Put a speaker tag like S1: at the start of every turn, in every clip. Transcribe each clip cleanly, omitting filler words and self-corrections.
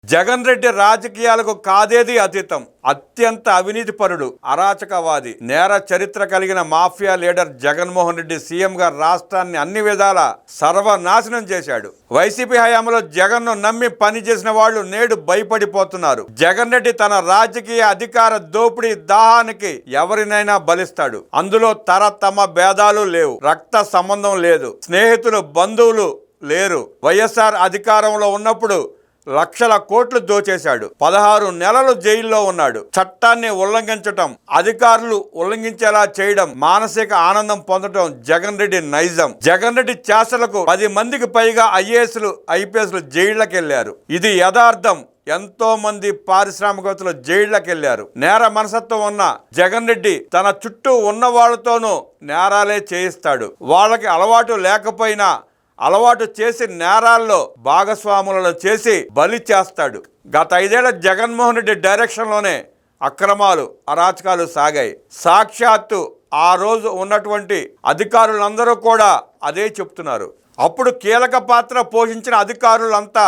S1: జగన్ రెడ్డి రాజకీయాలకు కాదేది అతీతం. అత్యంత అవినీతిపరుడు, అరాచకవాది, నేర చరిత్ర కలిగిన మాఫియా లీడర్ జగన్మోహన్ రెడ్డి సీఎంగా రాష్ట్రాన్ని అన్ని విధాల సర్వనాశనం చేశాడు. వైసీపీ హయాంలో జగన్ను నమ్మి పనిచేసిన వాళ్ళు నేడు భయపడిపోతున్నారు. జగన్ రెడ్డి తన రాజకీయ అధికార దోపిడీ దాహానికి ఎవరినైనా బలిస్తాడు. అందులో తమ భేదాలు లేవు, రక్త సంబంధం లేదు, స్నేహితులు బంధువులు లేరు. వైఎస్ఆర్ అధికారంలో ఉన్నప్పుడు లక్షల కోట్లు దోచేశాడు. 16 నెలలు జైల్లో ఉన్నాడు. చట్టాన్ని ఉల్లంఘించటం, అధికారులు ఉల్లంఘించేలా చేయడం, మానసిక ఆనందం పొందడం జగన్ రెడ్డి నైజం. జగన్ రెడ్డి చేష్టలకు 10 మందికి పైగా ఐఏఎస్లు ఐపీఎస్లు జైళ్లకు వెళ్లారు. ఇది యథార్థం. ఎంతో మంది పారిశ్రామికవేత్తలు జైళ్లకు వెళ్లారు. నేర మనసత్వం ఉన్న జగన్ రెడ్డి తన చుట్టూ ఉన్న వాళ్ళతోనూ నేరాలే చేయిస్తాడు. వాళ్ళకి అలవాటు లేకపోయినా అలవాటు చేసి నేరాల్లో భాగస్వాములను చేసి బలి చేస్తాడు. గత 5 ఏళ్ల జగన్మోహన్ రెడ్డి డైరెక్షన్లోనే అక్రమాలు, అరాచకాలు సాగాయి. సాక్షాత్తు ఆ రోజు ఉన్నటువంటి అధికారులందరూ కూడా అదే చెప్తున్నారు. అప్పుడు కీలక పాత్ర పోషించిన అధికారులంతా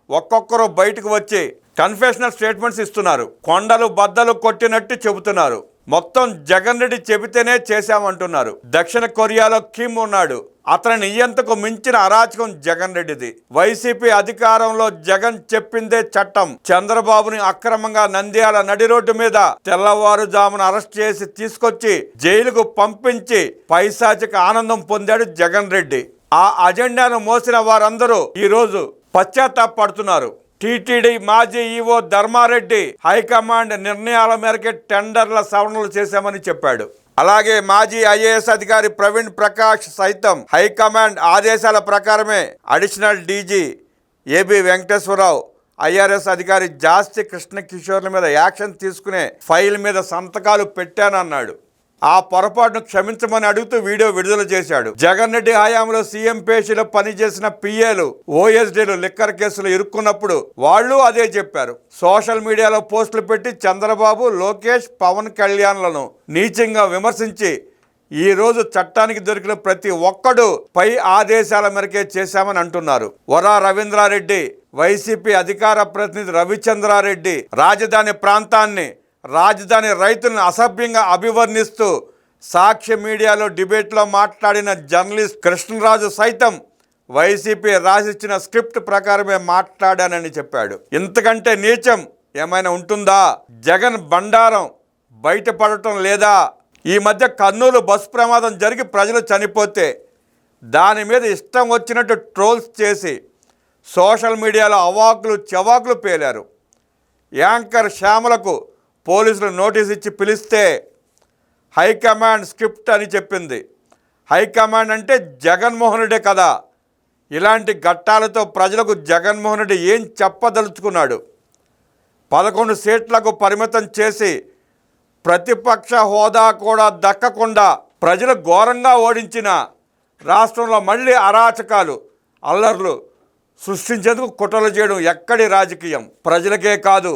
S1: ఒక్కొక్కరు బయటకు వచ్చి కన్ఫెషనల్ స్టేట్మెంట్స్ ఇస్తున్నారు. కొండలు బద్దలు కొట్టినట్టు చెబుతున్నారు. మొత్తం జగన్ రెడ్డి చెబితేనే చేశామంటున్నారు. దక్షిణ కొరియాలో కిమ్ ఉన్నాడు. అతని నియంతకు మించిన అరాచకం జగన్ రెడ్డిది. వైసీపీ అధికారంలో జగన్ చెప్పిందే చట్టం. చంద్రబాబుని అక్రమంగా నంద్యాల నడి రోడ్డు మీద తెల్లవారుజామున అరెస్ట్ చేసి తీసుకొచ్చి జైలుకు పంపించి పైశాచిక ఆనందం పొందాడు జగన్ రెడ్డి. ఆ అజెండాను మోసిన వారందరూ ఈరోజు పశ్చాత్తాపడుతున్నారు. టీటీడీ మాజీ ఈవో ధర్మారెడ్డి హైకమాండ్ నిర్ణయాల మేరకే టెండర్ల సవరణలు చేశామని చెప్పాడు. అలాగే మాజీ ఐఏఎస్ అధికారి ప్రవీణ్ ప్రకాష్ సైతం హైకమాండ్ ఆదేశాల ప్రకారమే additional DG AB Venkateswararao, IRS అధికారి జాస్తి కృష్ణ కిషోర్ల మీద యాక్షన్ తీసుకునే ఫైల్ మీద సంతకాలు పెట్టానన్నాడు. ఆ పొరపాటును క్షమించమని అడుగుతూ వీడియో విడుదల చేశాడు. జగన్ రెడ్డి హయాంలో సీఎం పేషీలో పనిచేసిన పిఏలు, ఓఎస్డీలు లిక్కర్ కేసులు ఇరుక్కున్నప్పుడు వాళ్ళు అదే చెప్పారు. సోషల్ మీడియాలో పోస్టులు పెట్టి చంద్రబాబు, లోకేష్, పవన్ కళ్యాణ్లను నీచంగా విమర్శించి ఈరోజు చట్టానికి దొరికిన ప్రతి ఒక్కడు పై ఆదేశాల మేరకే చేశామని అంటున్నారు. వరా రవీంద్రారెడ్డి, వైసీపీ అధికార ప్రతినిధి రవిచంద్రారెడ్డి రాజధాని ప్రాంతాన్ని, రాజధాని రైతులను అసభ్యంగా అభివర్ణిస్తూ సాక్షి మీడియాలో డిబేట్లో మాట్లాడిన జర్నలిస్ట్ కృష్ణరాజు సైతం వైసీపీ రాసిచ్చిన స్క్రిప్ట్ ప్రకారమే మాట్లాడానని చెప్పాడు. ఇంతకంటే నీచం ఏమైనా ఉంటుందా? జగన్ బండారం బయటపడటం లేదా? ఈ మధ్య కర్నూలు బస్సు ప్రమాదం జరిగి ప్రజలు చనిపోతే దాని మీద ఇష్టం వచ్చినట్టు ట్రోల్స్ చేసి సోషల్ మీడియాలో అవాకులు చవాకులు పేలారు. యాంకర్ శ్యామలకు పోలీసులు నోటీస్ ఇచ్చి పిలిస్తే హైకమాండ్ స్క్రిప్ట్ అని చెప్పింది. హైకమాండ్ అంటే జగన్మోహన్ రెడ్డే కదా. ఇలాంటి ఘట్టాలతో ప్రజలకు జగన్మోహన్ రెడ్డి ఏం చెప్పదలుచుకున్నాడు? 11 సీట్లకు పరిమితం చేసి ప్రతిపక్ష హోదా కూడా దక్కకుండా ప్రజలు ఘోరంగా ఓడించిన రాష్ట్రంలో మళ్ళీ అరాచకాలు, అల్లర్లు సృష్టించేందుకు కుట్రలు చేయడం ఎక్కడి రాజకీయం? ప్రజలకే కాదు,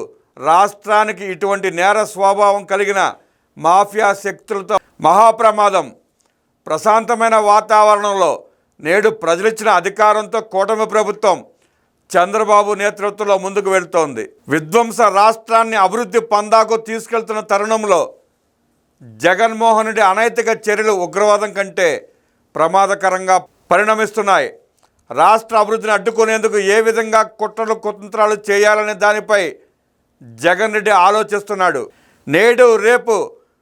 S1: రాష్ట్రానికి ఇటువంటి నేర స్వభావం కలిగిన మాఫియా శక్తులతో మహాప్రమాదం. ప్రశాంతమైన వాతావరణంలో నేడు ప్రజలిచ్చిన అధికారంతో కూటమి ప్రభుత్వం చంద్రబాబు నేతృత్వంలో ముందుకు వెళ్తోంది. విధ్వంస రాష్ట్రాన్ని అభివృద్ధి పందాకు తీసుకెళ్తున్న తరుణంలో జగన్మోహన్ రెడ్డి అనైతిక చర్యలు ఉగ్రవాదం కంటే ప్రమాదకరంగా పరిణమిస్తున్నాయి. రాష్ట్ర అభివృద్ధిని అడ్డుకునేందుకు ఏ విధంగా కుట్రలు కుతంత్రాలు చేయాలనే దానిపై జగన్ రెడ్డి ఆలోచిస్తున్నాడు. నేడు రేపు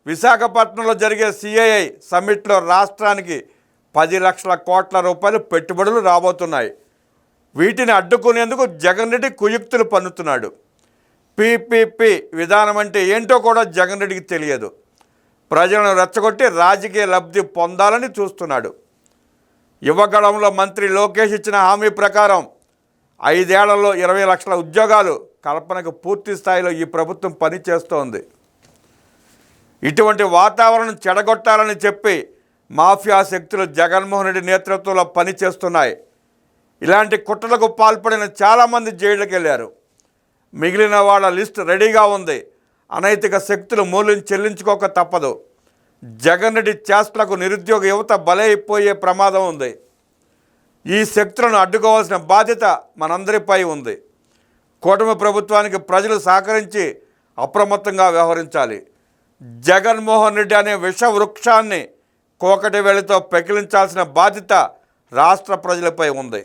S1: విశాఖపట్నంలో జరిగే సిఐఐ సమ్మిట్లో రాష్ట్రానికి 10 లక్షల కోట్ల రూపాయలు పెట్టుబడులు రాబోతున్నాయి. వీటిని అడ్డుకునేందుకు జగన్ రెడ్డి కుయుక్తులు పన్నుతున్నాడు. పీపీపీ విధానం అంటే ఏంటో కూడా జగన్ రెడ్డికి తెలియదు. ప్రజలను రెచ్చగొట్టి రాజకీయ లబ్ధి పొందాలని చూస్తున్నాడు. యువగళంలో మంత్రి లోకేష్ ఇచ్చిన హామీ ప్రకారం 5 ఏళ్లలో 20 లక్షల ఉద్యోగాలు కల్పనకు పూర్తి స్థాయిలో ఈ ప్రభుత్వం పనిచేస్తోంది. ఇటువంటి వాతావరణం చెడగొట్టాలని చెప్పి మాఫియా శక్తులు జగన్మోహన్ రెడ్డి నేతృత్వంలో పనిచేస్తున్నాయి. ఇలాంటి కుట్రలకు పాల్పడిన చాలామంది జైళ్ళకి వెళ్ళారు. మిగిలిన వాళ్ళ లిస్ట్ రెడీగా ఉంది. అనైతిక శక్తులు మూల్యం చెల్లించుకోక తప్పదు. జగన్ రెడ్డి చేష్టలకు నిరుద్యోగ యువత బలైపోయే ప్రమాదం ఉంది. ఈ శక్తులను అడ్డుకోవాల్సిన బాధ్యత మనందరిపై ఉంది. కూటమి ప్రభుత్వానికి ప్రజలు సహకరించి అప్రమత్తంగా వ్యవహరించాలి. జగన్మోహన్ రెడ్డి అనే విష వృక్షాన్ని కోకటి వేళతో పెకిలించాల్సిన బాధ్యత రాష్ట్ర ప్రజలపై ఉంది.